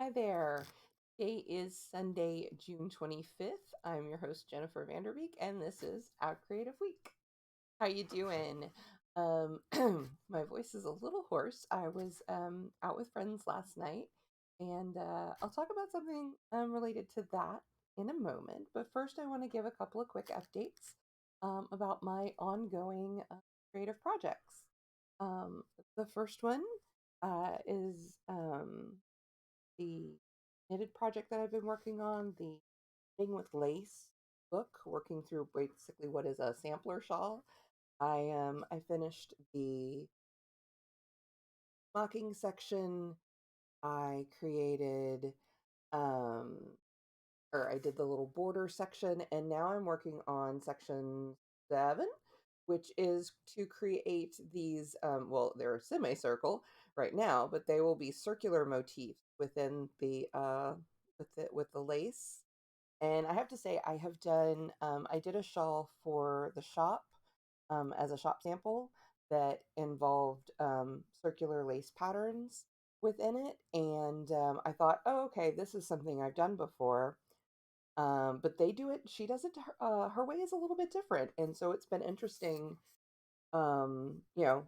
Hi there. Today is Sunday, June 25th. I'm your host, Jennifer Vanderbeek, and this is Our Creative Week. How you doing? Um, my voice is a little hoarse. I was out with friends last night, and I'll talk about something related to that in a moment. But first, I want to give a couple of quick updates about my ongoing creative projects. Um, the first one is the knitted project that I've been working on, the Thing with Lace book, working through basically what is a sampler shawl. I finished the mocking section. I created um or I did the little border section, and now I'm working on section 7, which is to create these well, they're semicircle right now, but they will be circular motifs within the with the lace. And I have to say, I have done, I did a shawl for the shop as a shop sample that involved circular lace patterns within it. And I thought, oh, okay, this is something I've done before. But they do it, she does it her way is a little bit different. And so it's been interesting, you know,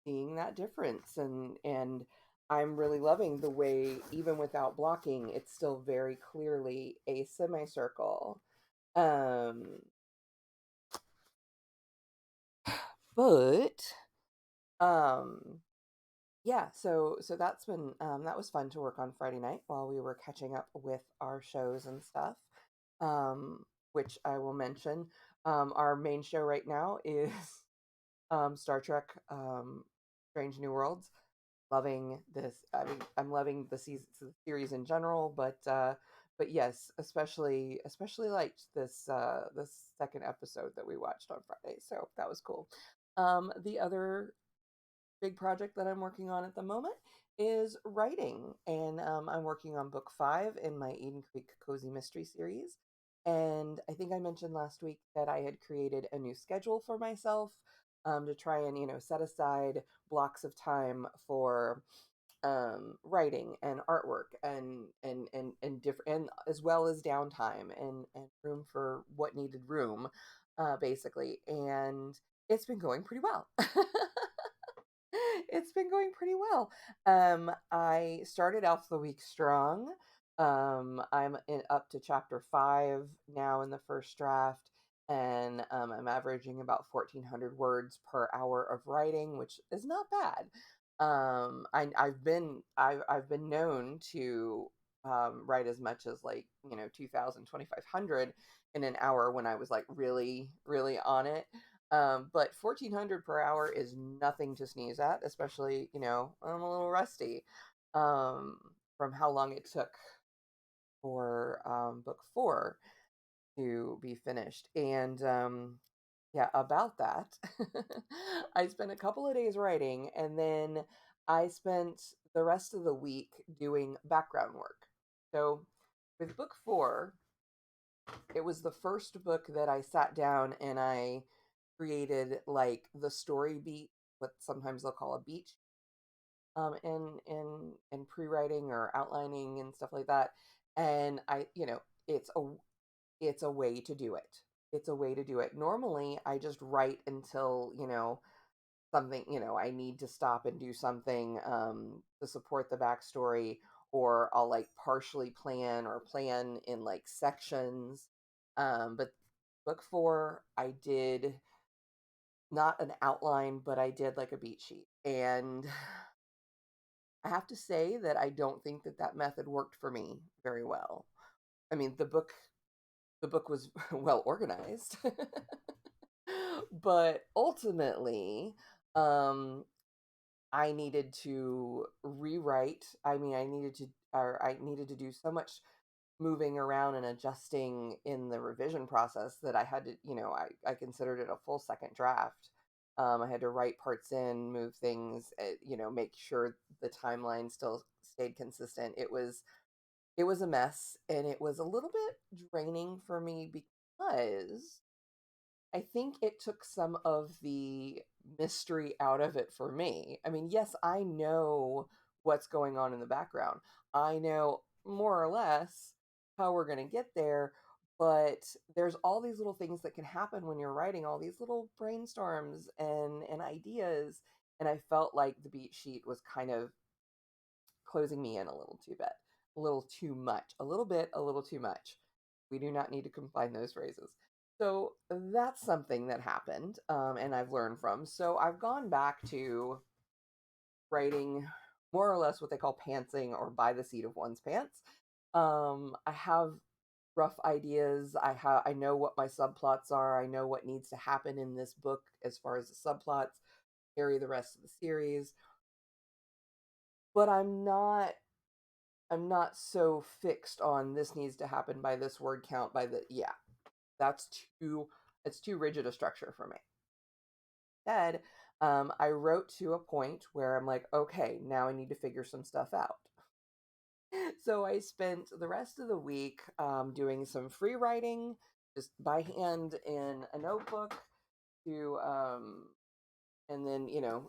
seeing that difference. And I'm really loving the way, even without blocking, it's still very clearly a semicircle. Um, but um, yeah, so that's been that was fun to work on Friday night while we were catching up with our shows and stuff. Um, which I will mention. Our main show right now is Star Trek Strange New Worlds. Loving this. I mean, I'm loving the season, the series in general, but yes, especially liked this second episode that we watched on Friday. So that was cool. The other big project that I'm working on at the moment is writing, and I'm working on book 5 in my Eden Creek Cozy Mystery series. And I think I mentioned last week that I had created a new schedule for myself to try and set aside blocks of time for writing and artwork and different, and as well as downtime and room for what needed room, basically. And it's been going pretty well. It's been going pretty well. I started off the week strong. Up to chapter 5 now in the first draft, and I'm averaging about 1,400 words per hour of writing, which is not bad. I've been known to write as much as, like, 2,000, 2,500 in an hour when I was like really really on it. But 1,400 per hour is nothing to sneeze at, especially, I'm a little rusty from how long it took for book 4 to be finished. And yeah, about that, I spent a couple of days writing, and then I spent the rest of the week doing background work. So with book 4, it was the first book that I sat down and I created like the story beat, what sometimes they'll call a beat, in pre-writing or outlining and stuff like that. And it's a it's a way to do it. It's a way to do it. Normally, I just write until something, I need to stop and do something to support the backstory, or I'll like partially plan or plan in like sections. But book 4, I did not an outline, but I did like a beat sheet. And I have to say that I don't think that that method worked for me very well. I mean, the book was well organized, but ultimately, um, I needed to rewrite. I mean, I needed to do so much moving around and adjusting in the revision process that I had to, I considered it a full second draft. I had to write parts in, move things, make sure the timeline still stayed consistent. It was a mess, and it was a little bit draining for me because I think it took some of the mystery out of it for me. I mean, yes, I know what's going on in the background. I know more or less how we're going to get there, but there's all these little things that can happen when you're writing, all these little brainstorms and ideas. And I felt like the beat sheet was kind of closing me in a little too bit, a little too much, a little bit, a little too much. We do not need to combine those phrases. So that's something that happened, and I've learned from. So I've gone back to writing more or less what they call pantsing or by the seat of one's pants. I have rough ideas. I know what my subplots are. I know what needs to happen in this book as far as the subplots carry the rest of the series. But I'm not so fixed on this needs to happen by this word count by the yeah. That's too it's too rigid a structure for me. Instead, I wrote to a point where I'm like, okay, now I need to figure some stuff out. So I spent the rest of the week doing some free writing, just by hand in a notebook, to and then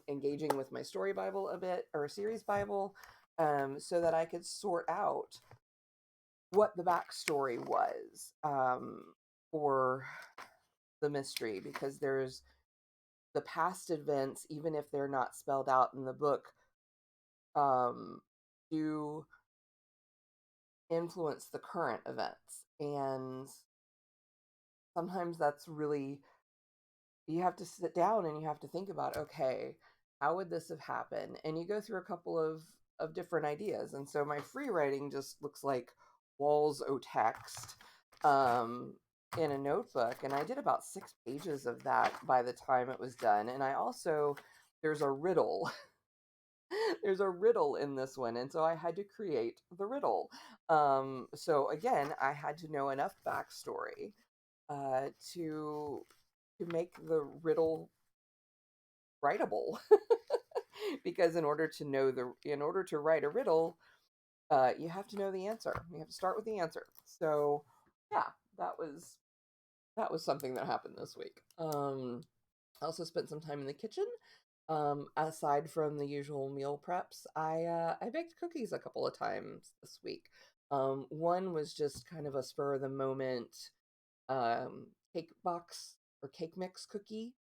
engaging with my story Bible a bit or series Bible, so that I could sort out what the backstory was for the mystery, because there's the past events, even if they're not spelled out in the book, um, do influence the current events. And sometimes that's really, you have to sit down and you have to think about, okay, how would this have happened? And you go through a couple of different ideas. And so my free writing just looks like walls o' text in a notebook. And I did about 6 pages of that by the time it was done. And I also, there's a riddle. There's a riddle in this one, and so I had to create the riddle. So again, I had to know enough backstory uh, to to make the riddle writable. Because in order to write a riddle, you have to know the answer. You have to start with the answer. So yeah, that was that was something that happened this week. I also spent some time in the kitchen. Aside from the usual meal preps, I baked cookies a couple of times this week. One was just kind of a spur of the moment cake box or cake mix cookie,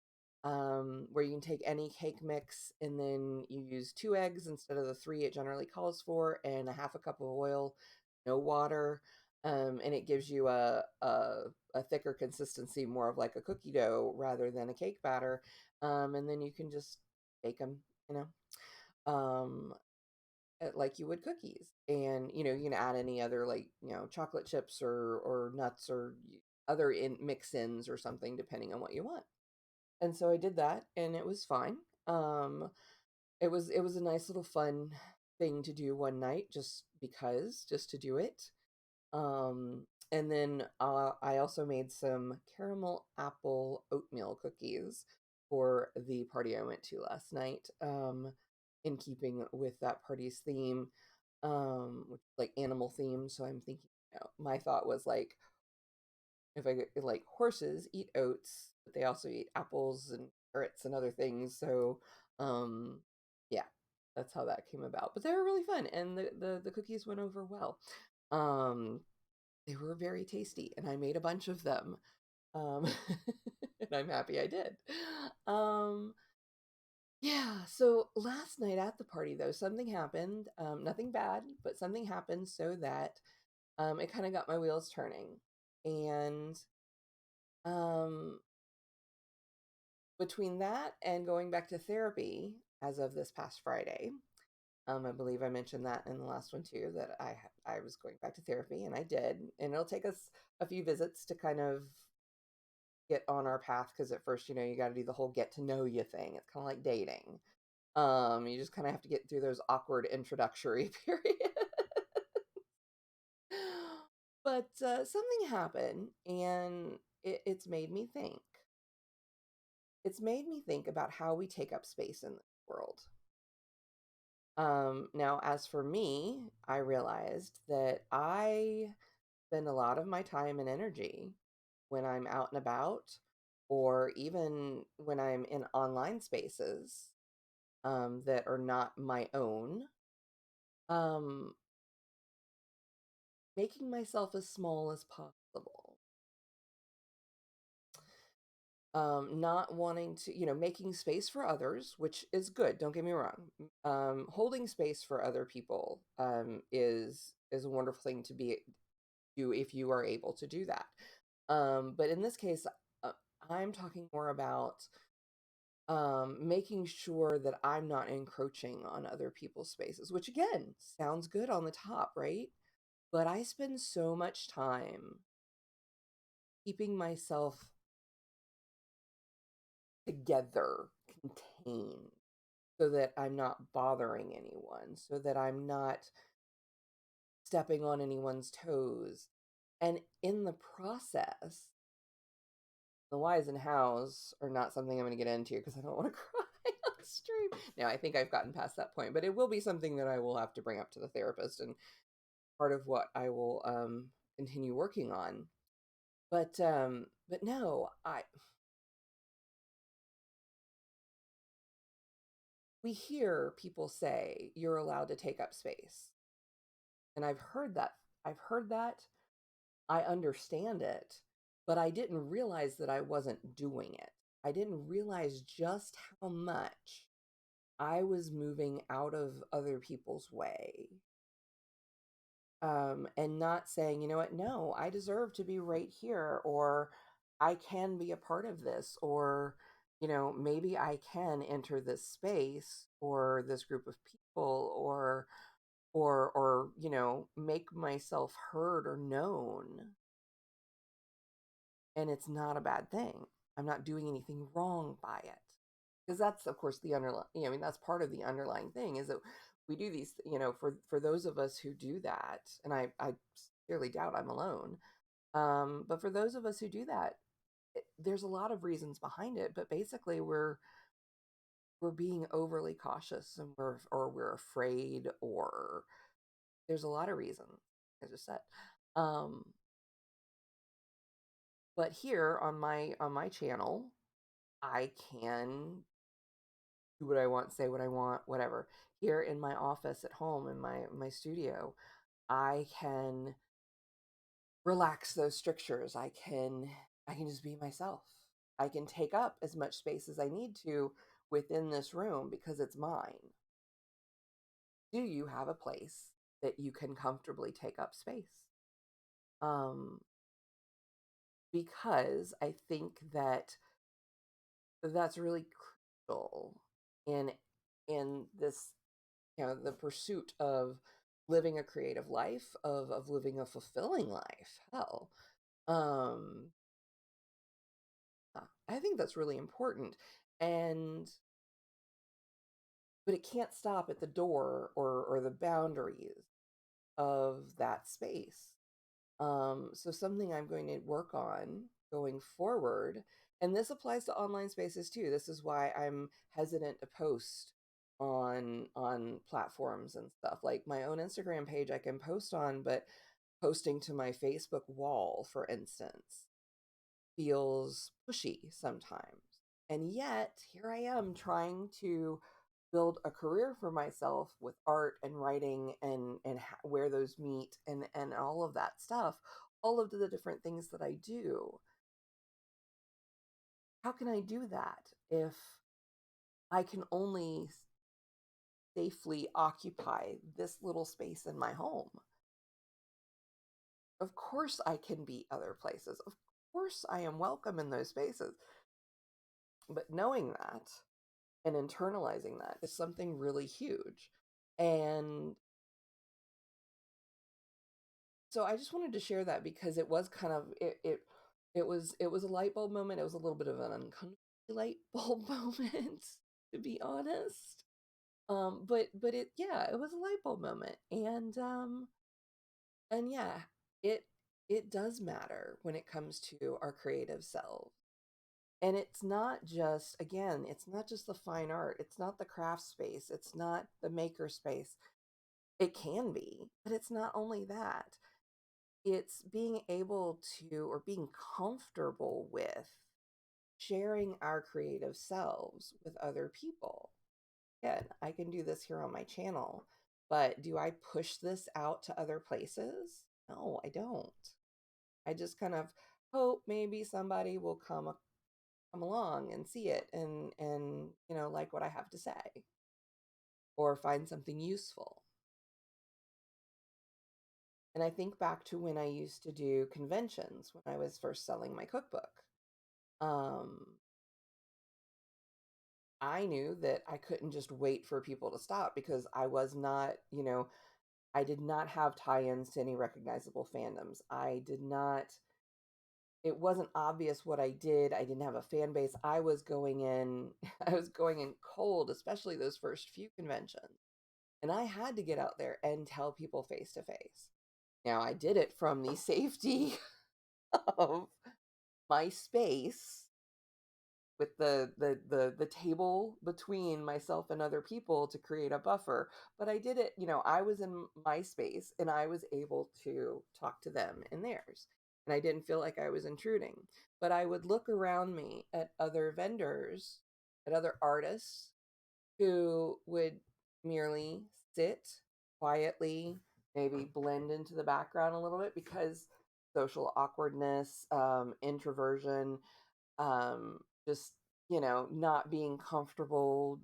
where you can take any cake mix and then you use 2 eggs instead of the three it generally calls for, and a half a cup of oil, no water, and it gives you a thicker consistency, more of like a cookie dough rather than a cake batter, and then you can just bake them, you know, like you would cookies. And you can add any other, like, chocolate chips or nuts or other mix-ins or something depending on what you want. And so I did that and it was fine. It was a nice little fun thing to do one night, just to do it. And then I also made some caramel apple oatmeal cookies for the party I went to last night, in keeping with that party's theme, which is like animal theme. So I'm thinking, my thought was like, if I like, horses eat oats, but they also eat apples and carrots and other things. So, um, yeah, that's how that came about. But they were really fun, and the cookies went over well. Um, they were very tasty, and I made a bunch of them. Um, and I'm happy I did. Um, yeah, so last night at the party, though, something happened. Nothing bad, but something happened so that it kind of got my wheels turning. And um, between that and going back to therapy as of this past Friday, I believe I mentioned that in the last one too, that I was going back to therapy, and I did. And it'll take us a few visits to kind of get on our path, because at first, you got to do the whole get to know you thing. It's kind of like dating. You just kind of have to get through those awkward introductory periods. But something happened, and it's made me think. It's made me think about how we take up space in the world. Now, as for me, I realized that I spend a lot of my time and energy when I'm out and about, or even when I'm in online spaces that are not my own. um making myself as small as possible. Not wanting to, making space for others, which is good, don't get me wrong. Holding space for other people is a wonderful thing to be do if you are able to do that. But in this case, uh, I'm talking more about making sure that I'm not encroaching on other people's spaces, which again sounds good on the top, right? But I spend so much time keeping myself together, contained, so that I'm not bothering anyone, so that I'm not stepping on anyone's toes. And in the process, the whys and hows are not something I'm going to get into because I don't want to cry on stream. Now, I think I've gotten past that point, but it will be something that I will have to bring up to the therapist and part of what I will continue working on. But no, we hear people say you're allowed to take up space. And I've heard that. I've heard that. I understand it, but I didn't realize that I wasn't doing it. I didn't realize just how much I was moving out of other people's way. And not saying, you know what, no, I deserve to be right here, or I can be a part of this, or, maybe I can enter this space or this group of people, or make myself heard or known. And it's not a bad thing. I'm not doing anything wrong by it. Because that's, of course, the underlying, that's part of the underlying thing is that we do these, for those of us who do that, and I sincerely doubt I'm alone. But for those of us who do that, there's a lot of reasons behind it, but basically we're being overly cautious, and we're afraid, or there's a lot of reasons, as I just said. Um, but here on my channel, I can do what I want, say what I want, whatever. Here in my office at home, in my studio, I can relax those strictures. I can just be myself. I can take up as much space as I need to within this room because it's mine. Do you have a place that you can comfortably take up space? Um, because I think that that's really crucial in this, the pursuit of living a creative life, of living a fulfilling life. Hell, um I think that's really important. And but it can't stop at the door or the boundaries of that space. So something I'm going to work on going forward, and this applies to online spaces too. This is why I'm hesitant to post on platforms and stuff. Like my own Instagram page I can post on, but posting to my Facebook wall, for instance, feels pushy sometimes. And yet, here I am trying to build a career for myself with art and writing, and where those meet, and all of that stuff, all of the different things that I do. How can I do that if I can only safely occupy this little space in my home? Of course I can be other places. Of course I am welcome in those spaces. But knowing that and internalizing that is something really huge. And so I just wanted to share that because it was kind of it was a light bulb moment. It was a little bit of an uncomfortable light bulb moment, to be honest. But it was a light bulb moment. And yeah, it it does matter when it comes to our creative selves. And it's not just, again, it's not just the fine art, it's not the craft space, it's not the maker space. It can be, but it's not only that. It's being able to, or being comfortable with, sharing our creative selves with other people. Again, I can do this here on my channel, But do I push this out to other places? No, I don't. I just kind of hope maybe somebody will come along and see it and like what I have to say or find something useful. And I think back to when I used to do conventions when I was first selling my cookbook. Um, I knew that I couldn't just wait for people to stop because I was not, I did not have tie-ins to any recognizable fandoms. It wasn't obvious what I did. I didn't have a fan base. I was going in, I was going in cold, especially those first few conventions. And I had to get out there and tell people face to face. Now, I did it from the safety of my space with the table between myself and other people to create a buffer. But I did it, I was in my space and I was able to talk to them in theirs. And I didn't feel like I was intruding. But I would look around me at other vendors, at other artists who would merely sit quietly, maybe blend into the background a little bit because social awkwardness, introversion, just, not being comfortable,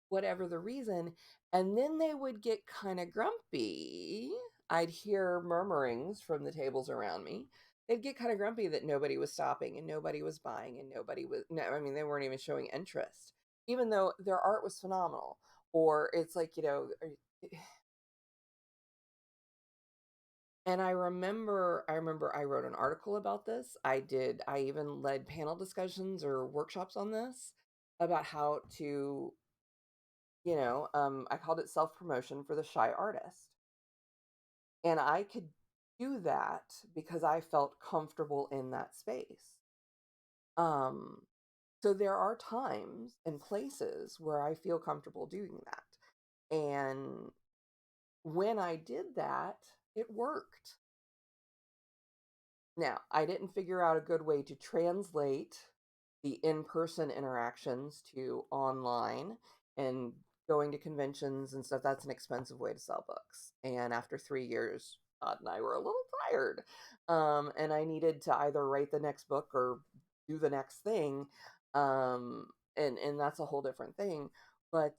whatever the reason. And then they would get kind of grumpy. I'd hear murmurings from the tables around me. They'd get kind of grumpy that nobody was stopping and nobody was buying and nobody was, no, I mean, they weren't even showing interest, even though their art was phenomenal. Or it's like, and I remember I wrote an article about this. I even led panel discussions or workshops on this about how to, I called it self-promotion for the shy artist. And I could do that because I felt comfortable in that space. Um, so there are times and places where I feel comfortable doing that. And when I did that, it worked. Now, I didn't figure out a good way to translate the in-person interactions to online and going to conventions and stuff. That's an expensive way to sell books. And after 3 years, Todd and I were a little tired. And I needed to either write the next book or do the next thing. And that's a whole different thing. But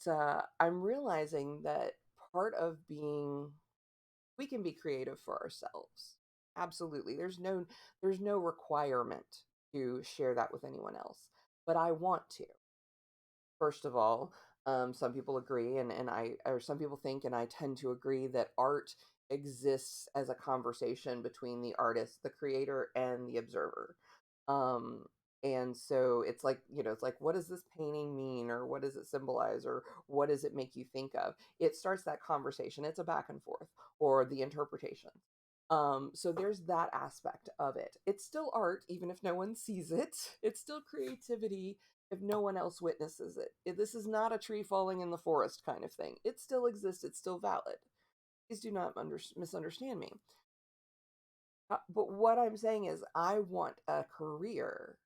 I'm realizing that part of being we can be creative for ourselves. Absolutely. There's no requirement to share that with anyone else. But I want to. First of all, some people agree or some people think and I tend to agree that art exists as a conversation between the artist, the creator, and the observer. Um and so it's like, what does this painting mean, or what does it symbolize, or what does it make you think of? It starts that conversation. It's a back and forth, or the interpretation. So there's that aspect of it. It's still art, even if no one sees it. It's still creativity if no one else witnesses it. This is not a tree falling in the forest kind of thing. It still exists. It's still valid. Please do not misunderstand me. But what I'm saying is, I want a career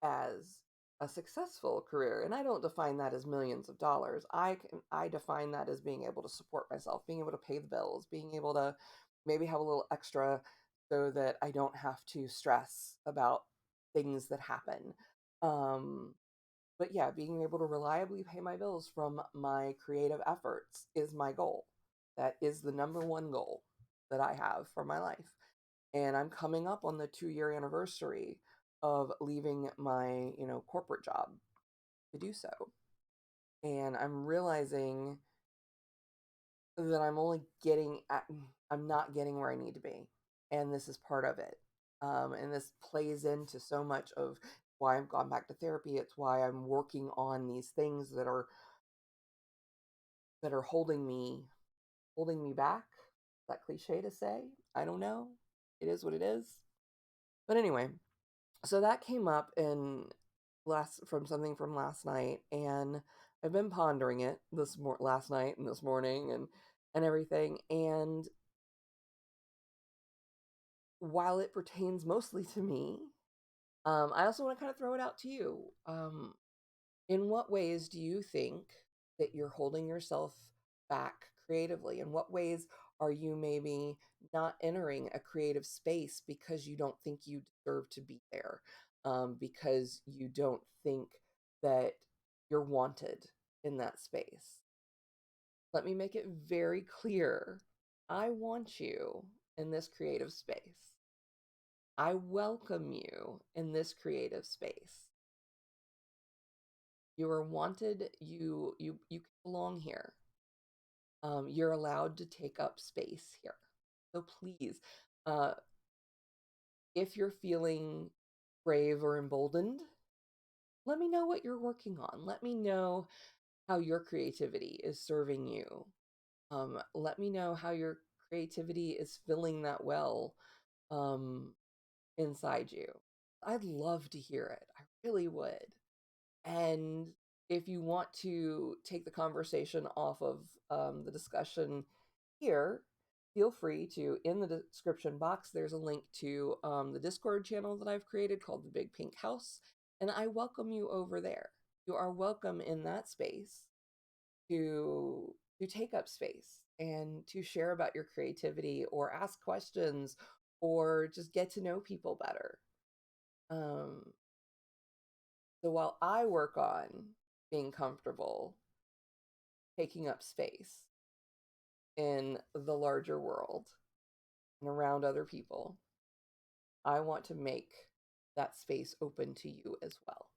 as a successful career, and I don't define that as millions of dollars. I define that as being able to support myself, being able to pay the bills, being able to maybe have a little extra so that I don't have to stress about things that happen. Um, but yeah, being able to reliably pay my bills from my creative efforts is my goal. That is the number one goal that I have for my life. And I'm coming up on the 2-year anniversary of leaving my, corporate job to do so. And I'm realizing that I'm not getting where I need to be. And this is part of it. And this plays into so much of why I've gone back to therapy. It's why I'm working on these things that are holding me back. Is that cliche to say? I don't know. It is what it is. But anyway, so that came up in something from last night, and I've been pondering it last night and this morning and everything. And while it pertains mostly to me, I also want to kind of throw it out to you. In what ways do you think that you're holding yourself back creatively? In what ways are you maybe not entering a creative space because you don't think you deserve to be there, because you don't think that you're wanted in that space? Let me make it very clear. I want you in this creative space. I welcome you in this creative space. You are wanted. You belong here. You're allowed to take up space here. So please, uh, if you're feeling brave or emboldened, let me know what you're working on. Let me know how your creativity is serving you. Let me know how your creativity is filling that well, um, inside you. I'd love to hear it. I really would. And if you want to take the conversation off of the discussion here, feel free to, in the description box, there's a link to the Discord channel that I've created called the Big Pink House. And I welcome you over there. You are welcome in that space to take up space and to share about your creativity or ask questions or just get to know people better. Um, so while I work on being comfortable taking up space in the larger world and around other people, I want to make that space open to you as well.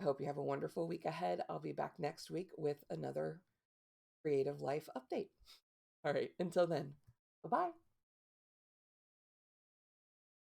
I hope you have a wonderful week ahead. I'll be back next week with another creative life update. All right, until then, bye bye.